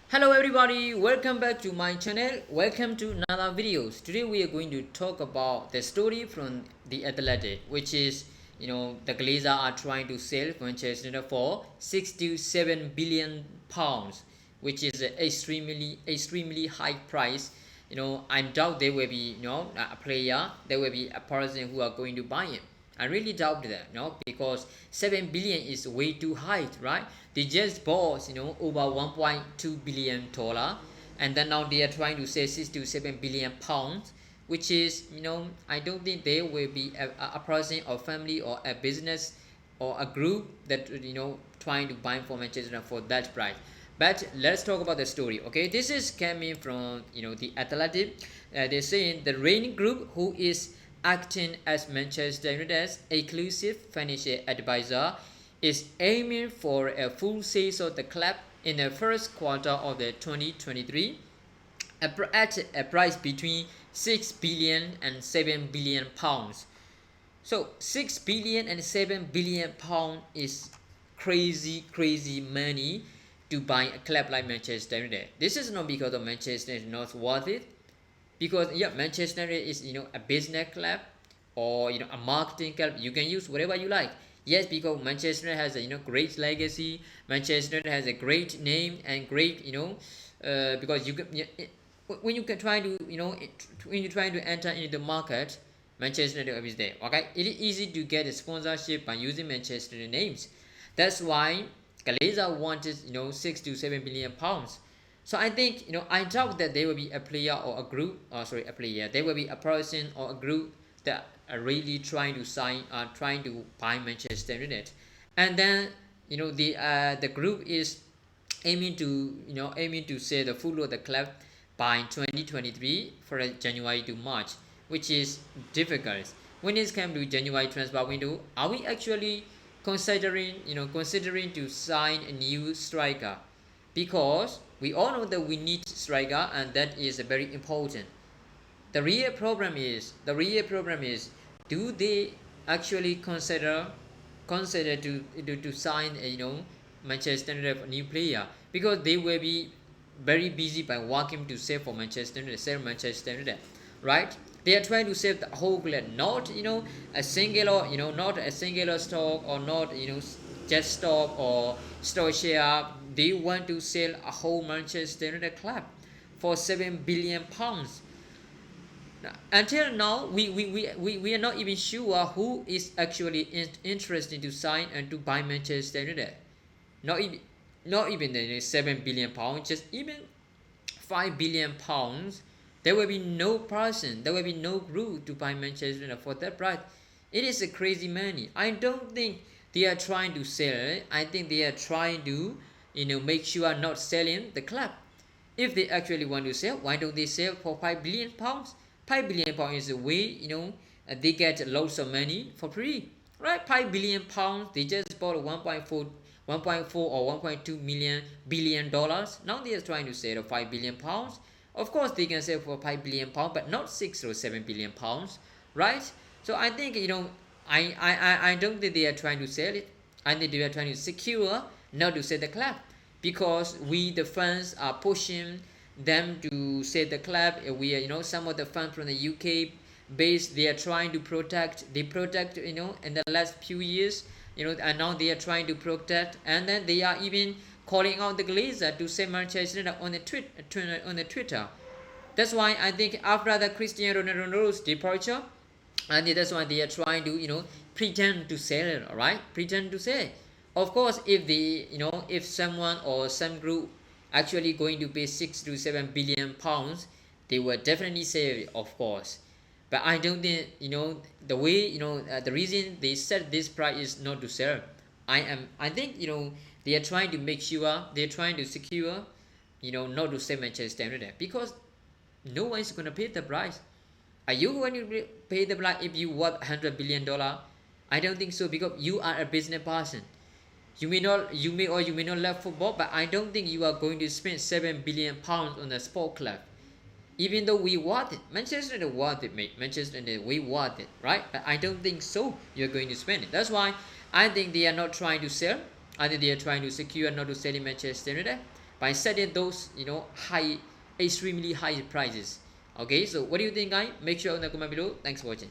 Hello everybody, welcome back to my channel. Welcome to another videos. Today we are going to talk about the story from the Athletic, which is the Glazers are trying to sell Manchester United for 6 to 7 billion pounds, which is an extremely high price. I doubt there will be a player, there will be a person who are going to buy him. I really doubt that, because 7 billion is way too high, right? They just bought, over 1.2 billion dollar, and then now they are trying to say 6 to 7 billion pounds, which is, I don't think there will be a person or family or a business or a group that trying to buy for Manchester for that price. But let's talk about the story. Okay, this is coming from the Athletic. They're saying the reigning group, who is acting as Manchester United's exclusive financial advisor, is aiming for a full sale of the club in the first quarter of the 2023 at a price between 6 billion and 7 billion pounds. So 6 billion and 7 billion pound is crazy money to buy a club like Manchester United. This is not because of Manchester United is not worth it, because Manchester United is a business club or a marketing club. You can use whatever you like. Yes, because Manchester United has a great legacy. Manchester United has a great name and great because you can, when you can try to when you're trying to enter into the market, Manchester United is there. Okay, it is easy to get a sponsorship by using Manchester United names. That's why Glazers wanted 6 to 7 billion pounds. So I think I doubt that there will be a player or a group, a player. There will be a person or a group that are really trying to trying to buy Manchester United, and then the group is aiming to sell the full of the club by 2023 for January to March, which is difficult. When it comes to January transfer window, are we actually considering to sign a new striker? Because we all know that we need striker, and that is very important. The real problem is do they actually consider to sign a Manchester United new player, because they will be very busy by working to save for Manchester United, save Manchester United, right? They are trying to save the whole club, not a singular not a singular stock, or not just stock or store share. They want to sell a whole Manchester United club for 7 billion pounds. Until now, we are not even sure who is actually interested to sign and to buy Manchester United. Not even not even the 7 billion pounds, just even 5 billion pounds. There will be no person, there will be no group to buy Manchester United for that price. It is a crazy money. I don't think they are trying to sell it. I think they are trying to make sure not selling the club. If they actually want to sell, why don't they sell for 5 billion pounds? 5 billion pounds is a way they get lots of money for free, right? 5 billion pounds, they just bought 1.4 or 1.2 million billion dollars. Now they are trying to sell 5 billion pounds. Of course they can sell for 5 billion pounds, but not 6 or 7 billion pounds, right? So I think I don't think they are trying to sell it. I think they are trying to secure, not to sell the club, because we the fans are pushing them to save the club. We are some of the fans from the UK base, they are trying to protect. They protect in the last few years, and now they are trying to protect, and then they are even calling out the Glazers to save Manchester United on the Twitter. That's why I think after the Cristiano Ronaldo's departure, and that's why they are trying to pretend to sell it. All right, pretend to sell. Of course, if if someone or some group actually going to pay 6 to 7 billion pounds, they will definitely sell it, of course. But I don't think the way the reason they set this price is not to sell. I think they are trying to make sure, they're trying to secure not to sell Manchester United, because no one is going to pay the price. Are you going to pay the price if you worth $100 billion? I don't think so, because you are a business person. You may not love football, but I don't think you are going to spend 7 billion pounds on a sport club. Even though we want it, Manchester United want it, mate. Manchester United, we want it, right? But I don't think so. You're going to spend it. That's why I think they are not trying to sell. I think they are trying to secure, not to sell in Manchester United. by setting those high, extremely high prices. Okay, so what do you think, guys? Make sure in the comment below. Thanks for watching.